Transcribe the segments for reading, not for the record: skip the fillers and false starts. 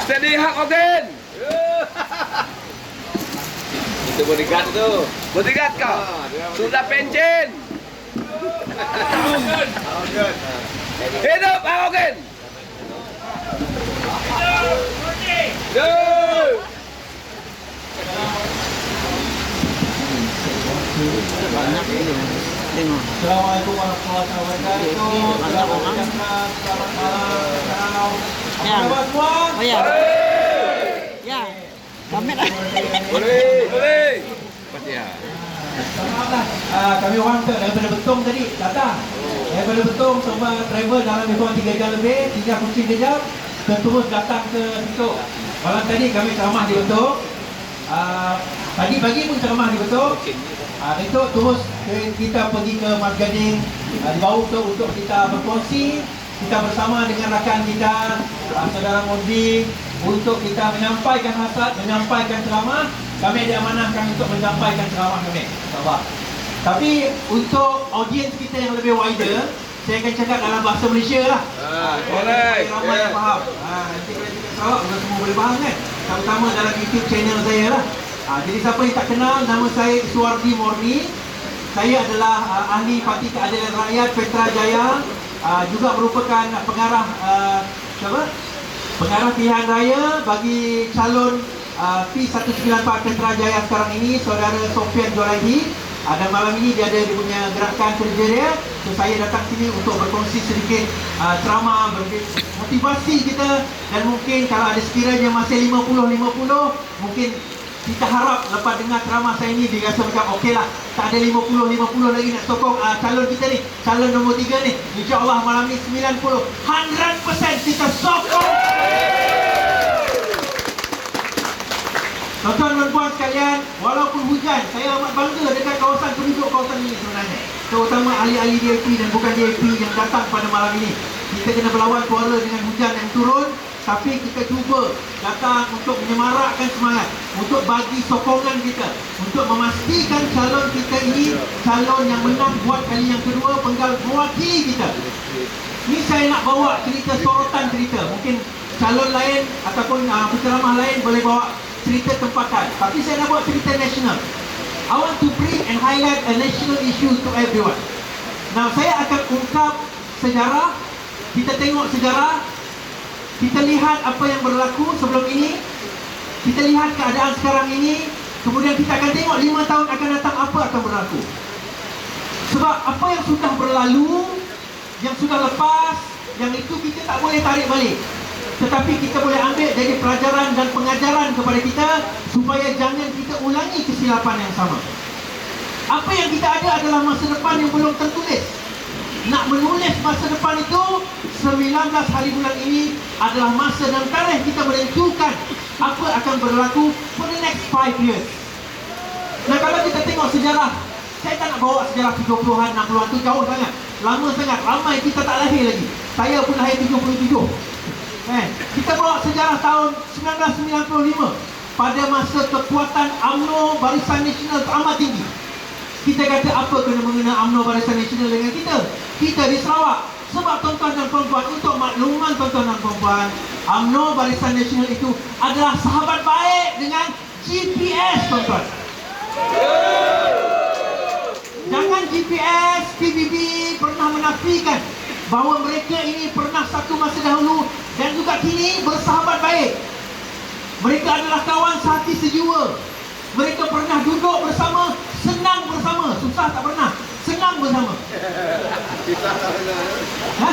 Steady hak Ogen. Itu bodyguard tu. Bodyguard kau. Sudah pencen. Hidup Bang Ogen. Go. Assalamualaikum warahmatullahi wabarakatuh. Selamat malam. Selamat semua. Oh ya. Ya. Kami dah. Boleh. Ya. Selamatlah. Kami orang daripada Betong tadi datang. Daripada Betong semua driver dalam lebih kurang 3 jam lebih, 3 kunci kejap terus datang ke situ. Malam tadi kami ceramah di Betong. Tadi pagi pun ceramah di Betong. Besok terus kita pergi ke Mas Gading di bawah tu untuk kita berkongsi, kita bersama dengan rakan kita, saudara Mondi, untuk kita menyampaikan hasrat, menyampaikan ceramah. Kami diamanahkan untuk menyampaikan ceramah kami, insyaAllah. Tapi untuk audiens kita yang lebih wider, saya akan cakap dalam bahasa Malaysia lah. Boleh. Ramai yang faham. Nanti kalau cakap Sarawak, kita semua boleh faham kan? Terutama dalam YouTube channel saya lah. Jadi siapa yang tak kenal, nama saya Iswardi Morni. Saya adalah ahli Parti Keadilan Rakyat Petra Jaya, juga merupakan pengarah pengarah pilihan raya bagi calon P194 Petra Jaya sekarang ini, saudara Sofian Joraidi. Dan malam ini dia ada punya gerakan kerja dia. So saya datang sini untuk berkongsi sedikit ceramah, motivasi kita. Dan mungkin kalau ada sekiranya masih 50-50, mungkin kita harap lepas dengar ceramah saya ni dia rasa macam okey lah, tak ada 50-50 lagi nak sokong calon kita ni, calon nombor 3 ni. InsyaAllah malam ni 90, 100% kita sokong. Tuan-tuan dan puan sekalian, walaupun hujan, saya amat bangga dekat kawasan penduduk kawasan ini sebenarnya, terutama ahli-ahli DAP dan bukan DAP yang datang pada malam ini. Kita kena berlawan suara dengan hujan yang turun, tapi kita cuba datang untuk menyemarakkan semangat, untuk bagi sokongan kita, untuk memastikan calon kita ini calon yang menang buat kali yang kedua, penggal mewakili kita. Ini saya nak bawa cerita sorotan cerita. Mungkin calon lain ataupun penceramah lain boleh bawa cerita tempatan, tapi saya nak buat cerita nasional. I want to bring and highlight a national issue to everyone. Now saya akan ungkap sejarah. Kita tengok sejarah, kita lihat apa yang berlaku sebelum ini, kita lihat keadaan sekarang ini, kemudian kita akan tengok 5 tahun akan datang apa akan berlaku. Sebab apa yang sudah berlalu, yang sudah lepas, yang itu kita tak boleh tarik balik, tetapi kita boleh ambil jadi pelajaran dan pengajaran kepada kita supaya jangan kita ulangi kesilapan yang sama. Apa yang kita ada adalah masa depan yang belum tertulis. Nak menulis masa depan itu, 19 hari bulan ini adalah masa dan tarikh kita menentukan apa akan berlaku for the next 5 years. Nah, kalau kita tengok sejarah, saya tak nak bawa sejarah 70-an, 60-an tu jauh sangat, lama sangat, ramai kita tak lahir lagi. Saya pun lahir 77. Kita bawa sejarah tahun 1995, pada masa kekuatan UMNO Barisan Nasional amat tinggi. Kita kata apa kena mengena UMNO Barisan Nasional dengan kita? Kita di Sarawak. Sebab tuan-tuan dan puan-puan, untuk makluman tuan-tuan dan puan-puan, UMNO Barisan Nasional itu adalah sahabat baik dengan GPS, tuan-tuan. Jangan GPS, PBB pernah menafikan bahawa mereka ini pernah satu masa dahulu dan juga kini bersahabat baik. Mereka adalah kawan sehati sejiwa. Mereka pernah duduk bersama, senang bersama. Susah tak pernah, senang bersama.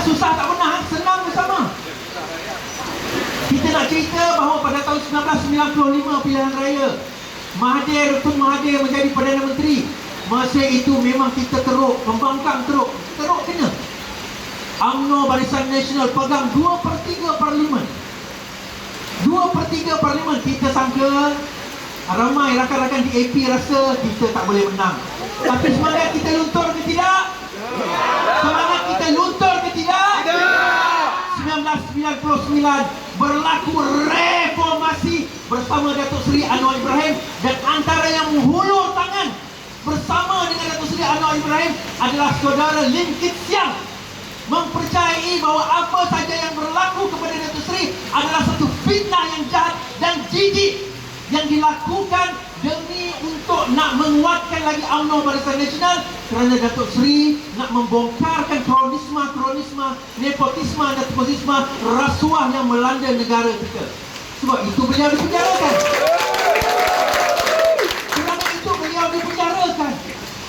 Susah tak pernah, senang bersama. Kita nak cerita bahawa pada tahun 1995 pilihan raya, Tun Mahathir menjadi Perdana Menteri. Masa itu memang kita teruk, membangkang teruk kena. UMNO Barisan Nasional pegang 2/3 parlimen. 2/3 parlimen. Kita sangka ramai rakan-rakan DAP rasa kita tak boleh menang. Tapi semangat kita luntur ke tidak? Semangat kita luntur ke tidak? 1999 berlaku reformasi bersama Datuk Seri Anwar Ibrahim, dan antara yang menghulur tangan bersama dengan Datuk Seri Anwar Ibrahim adalah saudara Lim Kit Siang, mempercayai bahawa apa saja yang berlaku kepada Datuk Seri adalah satu fitnah yang politik yang dilakukan demi untuk nak menguatkan lagi UMNO Barisan Nasional, kerana Datuk Seri nak membongkarkan kronisme, nepotisme dan nepotisme rasuah yang melanda negara kita. Sebab itu beliau dipenjarakan. Kerana itu beliau dipenjarakan.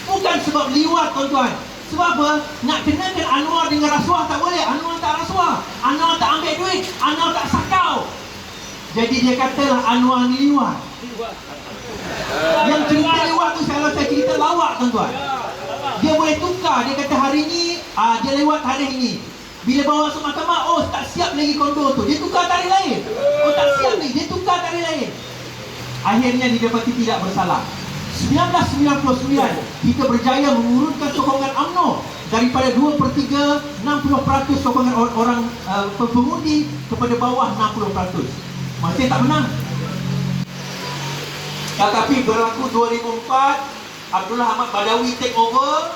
Bukan sebab liwat, tuan-tuan. Sebab apa? Nak kenakan Anwar dengan rasuah tak boleh. Anwar tak rasuah, Anwar tak ambil duit, Anwar tak sakau. Jadi dia katalah Anwar ni liwat. Yang cerita lewat tu saya cerita lawak, tuan-tuan. Dia boleh tukar. Dia kata hari ni dia lewat tarikh ni. Bila bawa masuk mahkamah, oh tak siap lagi kondo tu, dia tukar tarikh lain. Oh tak siap ni, dia tukar tarikh lain. Akhirnya didapati tidak bersalah. 1999 kita berjaya mengurutkan sokongan UMNO daripada 2/3 60% sokongan orang pengundi kepada bawah 60%. Masih tak menang. Tetapi berlaku 2004, Abdullah Ahmad Badawi take over.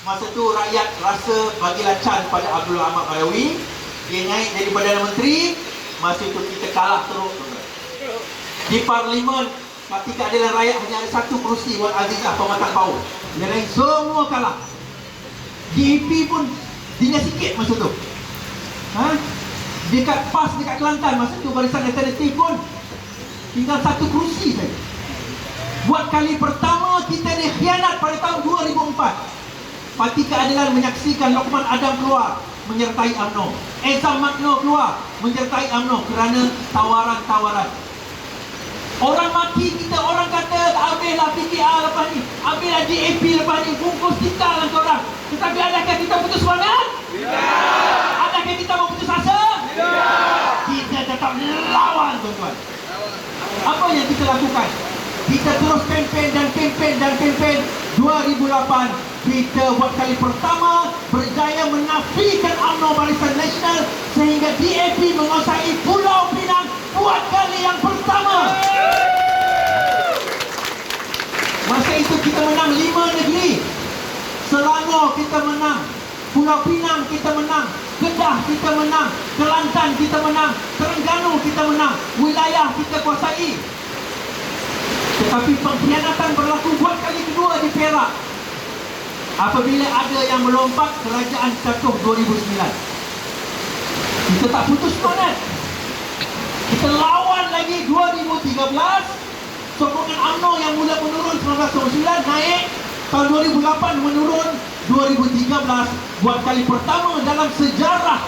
Masa tu rakyat rasa bagilah can pada Abdullah Ahmad Badawi. Dia naik jadi Perdana Menteri. Masa tu kita kalah teruk. Di Parlimen, Parti Keadilan Rakyat hanya ada satu kerusi, Wan Azizah Pematang Pau. Yang lain semua kalah. DAP pun tinggal sikit masa tu. Dekat PAS dekat Kelantan masa tu Barisan Alternatif pun tinggal satu kerusi saja. Buat kali pertama kita dikhianat pada tahun 2004. Parti Keadilan menyaksikan Lokman Adam keluar menyertai UMNO, Ezam Magno keluar menyertai UMNO kerana tawaran-tawaran. Orang maki kita, orang kata ambillah PKR lepas ni, ambillah DAP lepas ni, bungkus kita lah korang. Tetapi adakah kita putus semangat? Tidak. Adakah kita mau putus asa? Tidak. Kita tetap lawan, tuan-tuan. Apa yang kita lakukan? Kita terus kempen dan kempen dan kempen. 2008 kita buat kali pertama berjaya menafikan UMNO Barisan Nasional sehingga DAP menguasai Pulau Pinang buat kali yang pertama. Masa itu kita menang 5 negeri. Selangor kita menang, Pulau Pinang kita menang, Kedah kita menang, Kelantan kita menang, Terengganu kita menang, wilayah kita kuasai. Tetapi pengkhianatan berlaku buat kali kedua di Perak. Apabila ada yang melompat, kerajaan jatuh 2009. Kita tak putus semangat. Kita lawan lagi 2013. Sokongan UMNO yang mula menurun 1999 naik. Tahun 2008 menurun. 2013 buat kali pertama dalam sejarah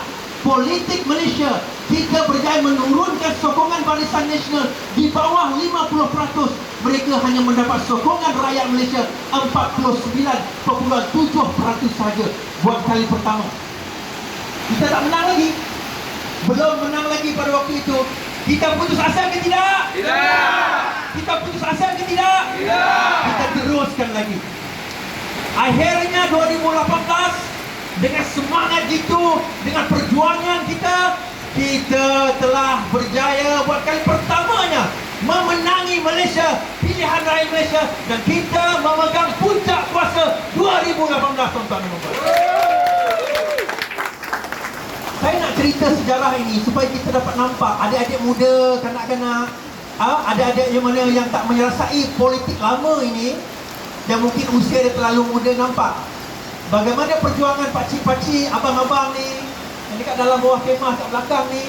politik Malaysia kita berjaya menurunkan sokongan Barisan Nasional di bawah 50%. Mereka hanya mendapat sokongan rakyat Malaysia 49.7% saja buat kali pertama. Kita tak menang lagi. Belum menang lagi pada waktu itu. Kita putus asa ke tidak? Tidak. Kita putus asa ke tidak? Tidak. Kita teruskan lagi. Akhirnya 2018 dengan semangat itu, dengan perjuangan kita telah berjaya buat kali pertamanya memenangi Malaysia, pilihan rakyat Malaysia, dan kita memegang puncak kuasa 2018, tuan-tuan dan puan. Saya nak cerita sejarah ini supaya kita dapat nampak adik-adik muda, kanak-kanak, adik-adik yang mana yang tak menyelesai politik lama ini, dan mungkin usia dia terlalu muda, nampak bagaimana perjuangan pakcik-pakcik, abang-abang ni yang dekat dalam bawah kemah kat belakang ni,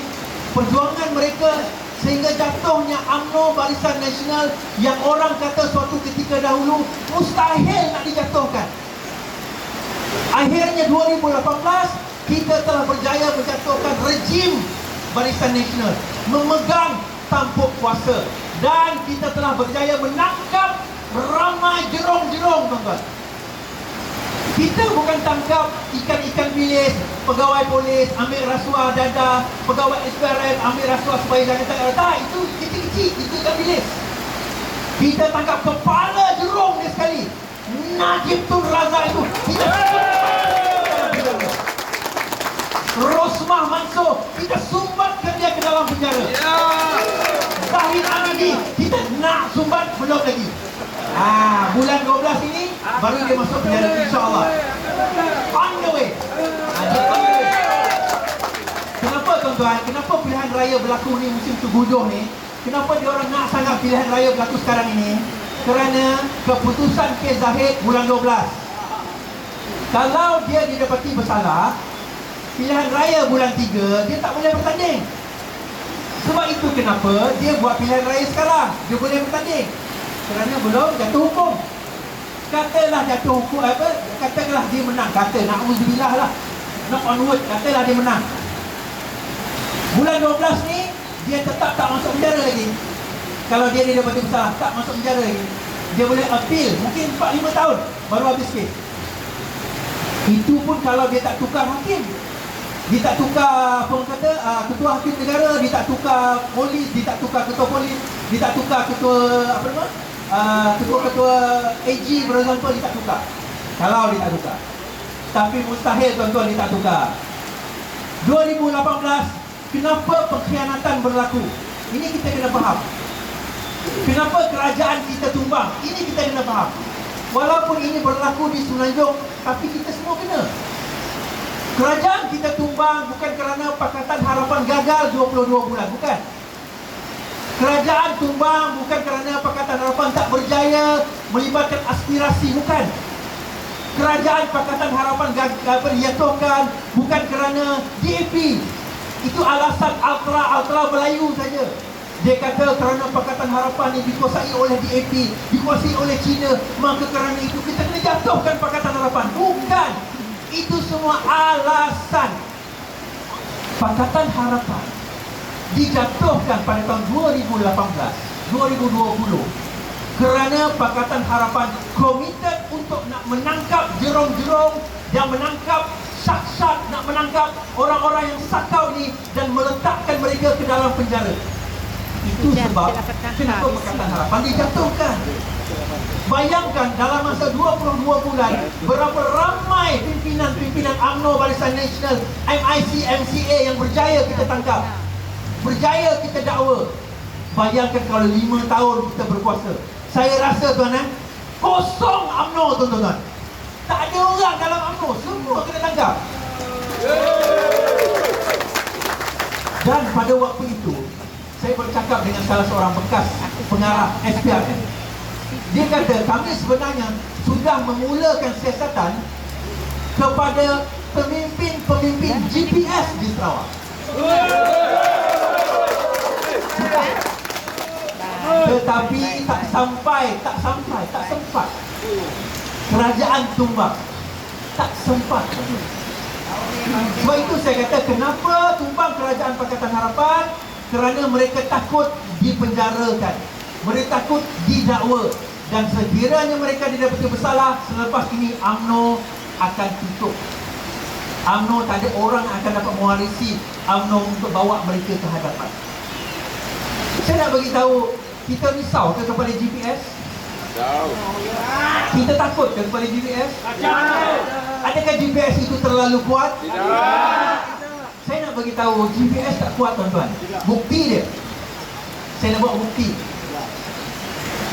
perjuangan mereka sehingga jatuhnya UMNO Barisan Nasional yang orang kata suatu ketika dahulu mustahil nak dijatuhkan. Akhirnya 2018 kita telah berjaya menjatuhkan rejim Barisan Nasional, memegang tampuk kuasa, dan kita telah berjaya menangkap ramai jerong-jerong, tuan-tuan. Kita bukan tangkap ikan-ikan bilis, pegawai polis ambil rasuah dadah, pegawai SPRM ambil rasuah supaya jangan tangkap. Tak, itu kecil-kecil, itu ikan bilis. Kita tangkap kepala jerong dia sekali, Najib Tun Razak itu. Kita Rosmah Mansur, kita sumbatkan dia ke dalam penjara. Zahid Amidi, kita nak sumbat, belum lagi. Bulan 12 ini baru dia masuk penjara, insyaAllah. On the way. Kenapa, tuan-tuan? Kenapa pilihan raya berlaku ni musim terguduh ni? Kenapa dia orang nak sangat pilihan raya berlaku sekarang ini? Kerana keputusan kes Zahid bulan 12. Kalau dia didapati bersalah, pilihan raya bulan 3 dia tak boleh bertanding. Sebab itu kenapa dia buat pilihan raya sekarang. Dia boleh bertanding kerana belum jatuh hukum. Katalah jatuh hukum katalah dia menang. Na'udzubillah lah, knock on wood, katalah dia menang. Bulan 12 ni dia tetap tak masuk penjara lagi. Kalau dia didapati bersalah, tak masuk penjara lagi. Dia boleh appeal, mungkin 4-5 tahun baru habis kes. Itu pun kalau dia tak tukar hakim. Dia tak tukar ketua hakim negara, dia tak tukar polis, dia tak tukar ketua polis, dia tak tukar ketua ketua AG for example, dia tak tukar. Kalau dia tak tukar. Tapi mustahil tuan-tuan dia tak tukar. 2018, kenapa pengkhianatan berlaku? Ini kita kena faham. Kenapa kerajaan kita tumbang? Ini kita kena faham. Walaupun ini berlaku di Semenanjung, tapi kita semua kena. Kerajaan kita tumbang bukan kerana Pakatan Harapan gagal 22 bulan, bukan. Kerajaan tumbang bukan kerana Pakatan Harapan tak berjaya melibatkan aspirasi, bukan. Kerajaan Pakatan Harapan dijatuhkan bukan kerana DAP. Itu alasan ultra Melayu saja. Dia kata kerana Pakatan Harapan ini dikuasai oleh DAP, dikuasai oleh China, maka kerana itu kita kena jatuhkan Pakatan Harapan. Bukan. Itu semua alasan. Pakatan Harapan dijatuhkan pada tahun 2018, 2020 kerana Pakatan Harapan komited untuk nak menangkap jerong-jerong dan menangkap syak-syak, nak menangkap orang-orang yang sakau ni dan meletakkan mereka ke dalam penjara. Itu sebab kenapa Pakatan Harapan dijatuhkan. Bayangkan dalam masa 22 bulan berapa ramai pimpinan-pimpinan UMNO Barisan Nasional, MIC, MCA yang berjaya kita tangkap, berjaya kita dakwa. Bayangkan kalau 5 tahun kita berkuasa. Saya rasa tuan, kosong UMNO tuan-tuan. Tak ada orang dalam UMNO, semua kena tangkap. Dan pada waktu itu saya bercakap dengan salah seorang bekas pengarah SPRM. Dia kata kami sebenarnya sudah memulakan siasatan kepada pemimpin-pemimpin GPS di Sarawak. Tetapi tak sempat. Kerajaan tumbang. Tak sempat. Sebab itu saya kata kenapa tumbang kerajaan Pakatan Harapan? Kerana mereka takut dipenjarakan, mereka takut didakwa. Dan sekiranya mereka didapati bersalah, selepas ini UMNO akan tutup. UMNO tak ada orang yang akan dapat mewarisi UMNO untuk bawa mereka ke hadapan. Saya nak bagi tahu, kita risau ke kepada GPS? Kita takut ke kepada GPS? Adakah GPS itu terlalu kuat? Saya nak bagi tahu GPS tak kuat tuan-tuan. Bukti dia. Saya nak buat bukti.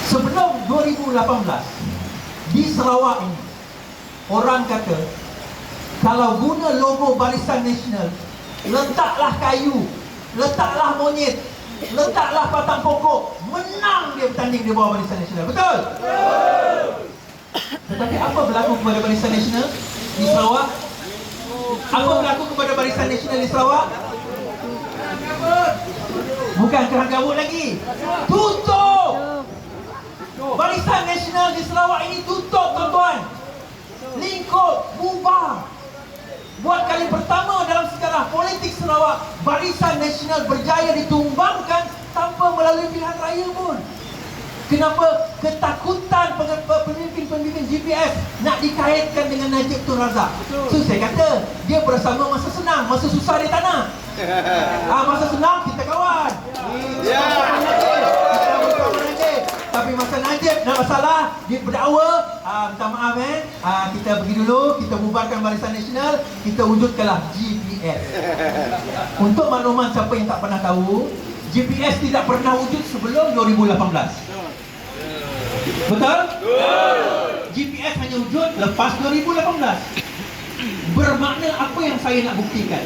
Sebelum 2018 di Sarawak ini, orang kata kalau guna logo Barisan Nasional, letaklah kayu, letaklah monyet, letaklah batang pokok, menang dia bertanding di bawah Barisan Nasional. Betul? Tetapi apa berlaku kepada Barisan Nasional di Sarawak? Apa berlaku kepada Barisan Nasional di Sarawak? Bukan kerang kabut lagi. Tutup. Barisan Nasional di Sarawak ini tutup tuan-tuan. Lingkup, bubar. Buat kali pertama dalam sejarah politik Sarawak, Barisan Nasional berjaya ditumbangkan tanpa melalui pilihan raya pun. Kenapa? Ketakutan pemimpin-pemimpin GPS nak dikaitkan dengan Najib Tun Razak. So saya kata dia bersama masa senang, masa susah dia tak nak. Masa senang kita kawan. Kita bersama Najib. Tapi masa Najib nak masalah, dia berdakwa, minta maaf kita pergi dulu, kita bubarkan Barisan Nasional, kita wujudkanlah GPS. Untuk makluman siapa yang tak pernah tahu, GPS tidak pernah wujud sebelum 2018. Betul? GPS hanya wujud lepas 2018. Bermakna apa yang saya nak buktikan?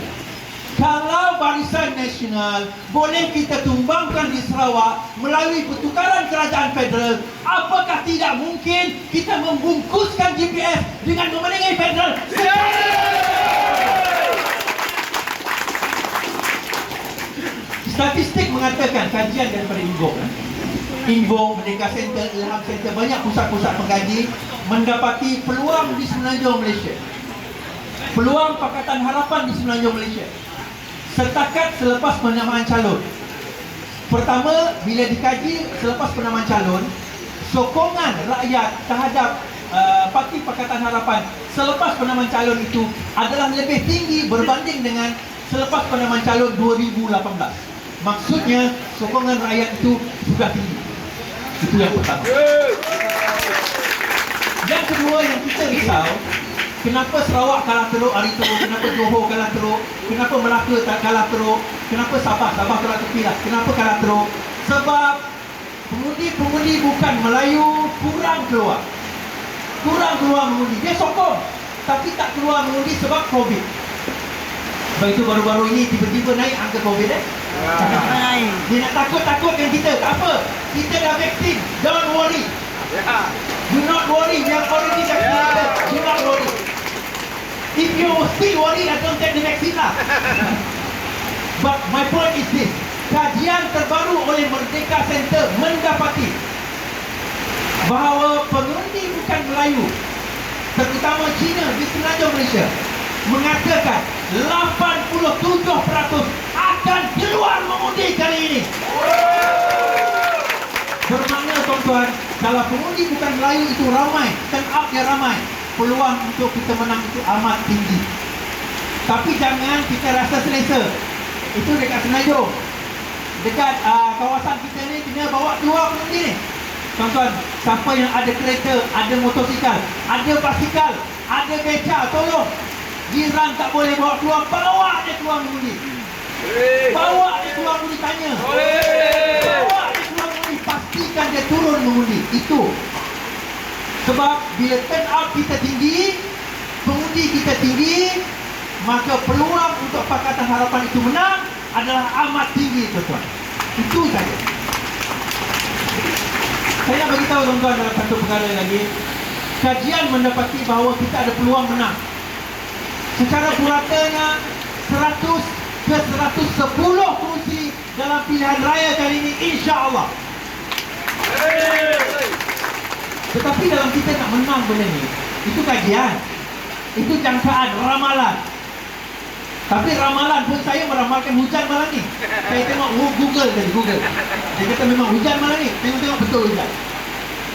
Kalau Barisan Nasional boleh kita tumbangkan di Sarawak melalui pertukaran kerajaan federal, apakah tidak mungkin kita membungkuskan GPS dengan memenangi federal? Statistik mengatakan, kajian daripada Invo, Merdeka Center, Ilham Center, banyak pusat-pusat pengkaji mendapati peluang di Semenanjung Malaysia, peluang Pakatan Harapan di Semenanjung Malaysia setakat selepas penamaan calon. Pertama, bila dikaji selepas penamaan calon, sokongan rakyat terhadap Parti Pakatan Harapan selepas penamaan calon itu adalah lebih tinggi berbanding dengan selepas penamaan calon 2018. Maksudnya, sokongan rakyat itu sudah tinggi. Itu yang pertama. Yang kedua yang kita risau, kenapa Sarawak kalah teruk hari itu, kenapa Johor kalah teruk, kenapa Melaka tak kalah teruk, kenapa Sabah kalah terpilah, kenapa kalah teruk? Sebab pengundi-pengundi bukan Melayu kurang keluar mengundi. Dia sokong tapi tak keluar mengundi sebab COVID. Sebab itu baru-baru ini tiba-tiba naik angka COVID Dia nak takut-takutkan kita. Tak apa, kita dah vaksin, don't worry. Do not worry, we are already vaccinated. Do not worry. If you still worried, don't take the vaccine lah. But my point is this, kajian terbaru oleh Merdeka Center mendapati bahawa pengundi bukan Melayu, terutama Cina di Semenanjung Malaysia, mengatakan 87% akan keluar mengundi kali ini. Bermakna tuan-tuan, kalau pengundi bukan Melayu itu ramai, turn out dia ramai, peluang untuk kita menang itu amat tinggi. Tapi jangan kita rasa selesa. Itu dekat Semenanjung, dekat kawasan kita ni, kena bawa keluar pengundi ni. Tuan-tuan, siapa yang ada kereta, ada motosikal, ada basikal, ada beca, tolong. Jiran tak boleh bawa keluar, bawa dia keluar mengundi. Bawa dia keluar mengundi, tanya. Bawa dia keluar mengundi, pastikan dia turun mengundi. Itu. Sebab bila turn out kita tinggi, pengundi kita tinggi, maka peluang untuk Pakatan Harapan itu menang adalah amat tinggi, tuan-tuan. Itu saja. Saya nak beritahu tuan-tuan dalam satu perkara lagi. Kajian mendapati bahawa kita ada peluang menang. Secara puratanya 100 ke 110 kursi dalam pilihan raya kali ini, insya-Allah. Tetapi dalam kita nak menang benda ni, itu kajian, itu jangkaan, ramalan. Tapi ramalan pun saya meramalkan hujan malam ni. Saya tengok Google. Dia kata memang hujan malam ni. Tengok betul hujan.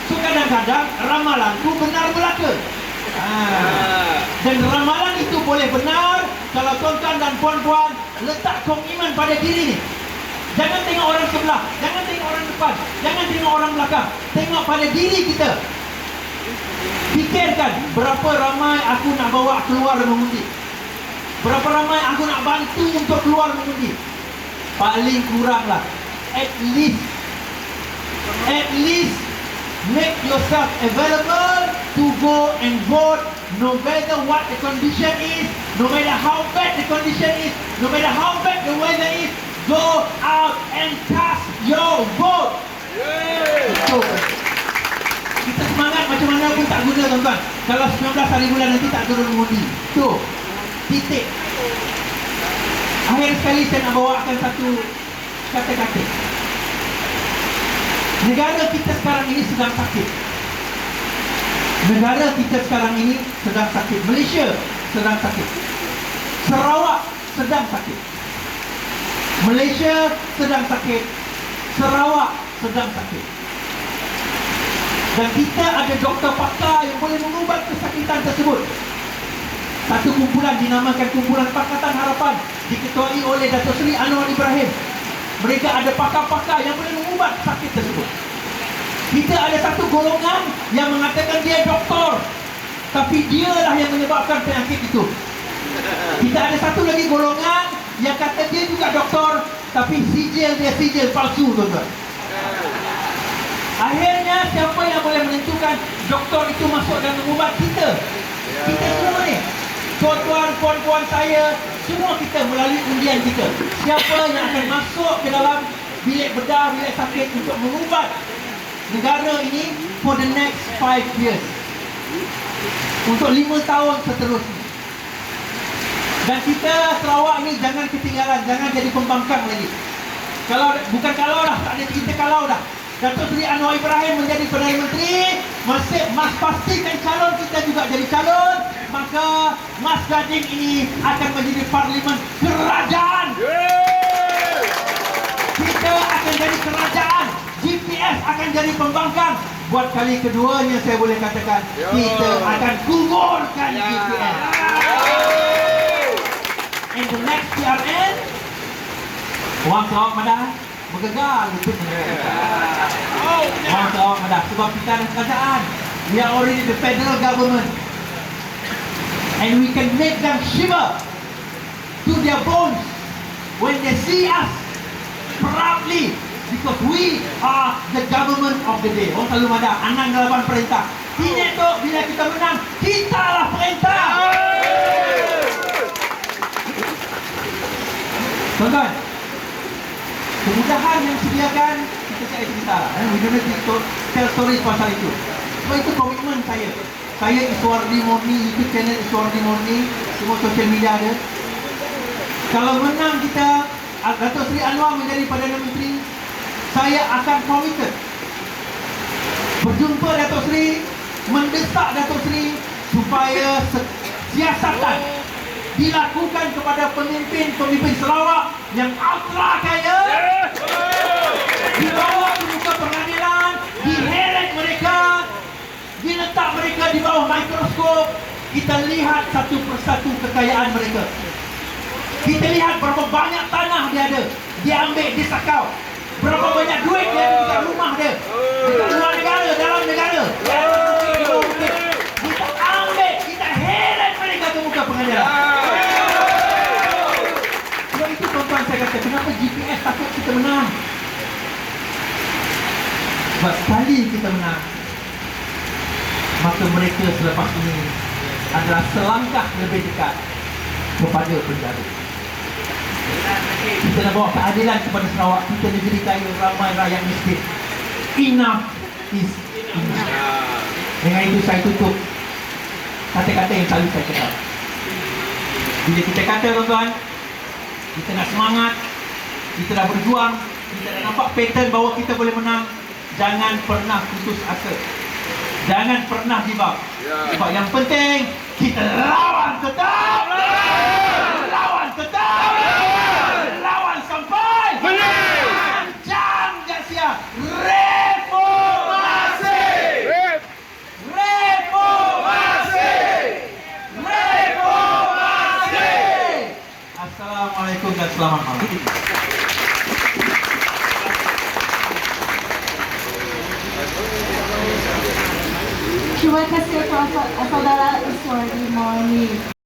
So kadang-kadang ramalanku benar belaka. Dan ramalan itu boleh benar kalau tuan-tuan dan puan-puan letak komitmen pada diri ni. Jangan tengok orang sebelah, jangan tengok orang depan, jangan tengok orang belakang. Tengok pada diri kita. Fikirkan berapa ramai aku nak bawa keluar mengundi, berapa ramai aku nak bantu untuk keluar mengundi. Paling kuranglah at least make yourself available to go and vote, no matter what the condition is, no matter how bad the condition is, no matter how bad the weather is. Go out and cast your vote. Itu. Kita semangat macam mana pun tak guna, tuan-tuan. Kalau 19 hari bulan nanti tak turun mengundi. Tu. Titik. Akhir sekali saya nak bawakan satu kata-kata. Negara kita sekarang ini sedang sakit. Negara kita sekarang ini sedang sakit. Malaysia sedang sakit. Sarawak sedang sakit. Malaysia sedang sakit, Sarawak sedang sakit. Dan kita ada doktor pakar yang boleh mengubat kesakitan tersebut. Satu kumpulan dinamakan Kumpulan Pakatan Harapan, diketuai oleh Datuk Seri Anwar Ibrahim. Mereka ada pakar-pakar yang boleh mengubat sakit tersebut. Kita ada satu golongan yang mengatakan dia doktor, tapi dialah yang menyebabkan penyakit itu. Kita ada satu lagi golongan yang kata dia juga doktor, tapi sijil dia sijil palsu, tuan-tuan. Akhirnya siapa yang boleh menentukan doktor itu masuk dan mengubat? Kita. Kita semua ni. Tuan-tuan, puan-puan saya, semua kita melalui undian kita. Siapa yang akan masuk ke dalam bilik bedah, bilik sakit untuk mengubat negara ini for the next 5 years. Untuk 5 tahun seterusnya. Dan kita Sarawak ini jangan ketinggalan, jangan jadi pembangkang lagi. Bukan kalau dah, tak ada kita kalau dah. Datuk Seri Anwar Ibrahim menjadi Perdana Menteri, mas pastikan calon kita juga jadi calon, maka Mas Gading ini akan menjadi Parlimen Kerajaan. Kita akan jadi kerajaan, GPS akan jadi pembangkang. Buat kali keduanya saya boleh katakan, kita akan gugurkan GPS. In the next PRN, Wang Sarawak Madah bergegar lututnya. Wang Sarawak Madah sebab kita ada kerajaan. We are already the federal government, and we can make them shiver to their bones when they see us proudly, because we are the government of the day. Orang selalu ada anang lawan perintah. Ini tu bila kita menang, kita lah perintah. Tuan-tuan, kemudahan yang disediakan kita saya cerita. We don't need to tell stories pasal itu. Sebab itu komitmen saya. Saya Iswardi Murni, YouTube channel Iswardi Murni, semua social media ada. Kalau menang kita, Datuk Seri Anwar menjadi Perdana Menteri, saya akan committed berjumpa Datuk Seri, mendesak Datuk Seri supaya siasatan dilakukan kepada pemimpin-pemimpin Sarawak yang ultra kaya, dibawa ke muka pengadilan, diheret mereka, diletak mereka di bawah mikroskop. Kita lihat satu persatu kekayaan mereka. Kita lihat berapa banyak tanah dia ada, dia ambil, dia sakau. Berapa banyak duit dia ada dekat rumah dia, dekat luar negara, dalam negara. Kita ambil, kita heret mereka ke muka pengadilan. Sebab itu tuan-tuan saya kata, kenapa GPS takut kita menang? Sebab sekali kita menang, maka mereka selepas ini adalah selangkah lebih dekat kepada penjara. Kita nak bawa keadilan kepada Sarawak. Kita negeri kaya, ramai rakyat miskin. Enough is enough. Dengan itu saya tutup kata-kata yang selalu saya cakap. Bila kita kata tuan-tuan, kita nak semangat, kita dah berjuang, kita dah nampak pattern bahawa kita boleh menang, jangan pernah putus asa, jangan pernah give up. Sebab yang penting kita lawan tetap, lawan tetap, lawan sampai macam tak sia. Reformasi, reformasi, reformasi. Assalamualaikum dan selamat malam. Terima kasih kepada saudara Iswardi Murni.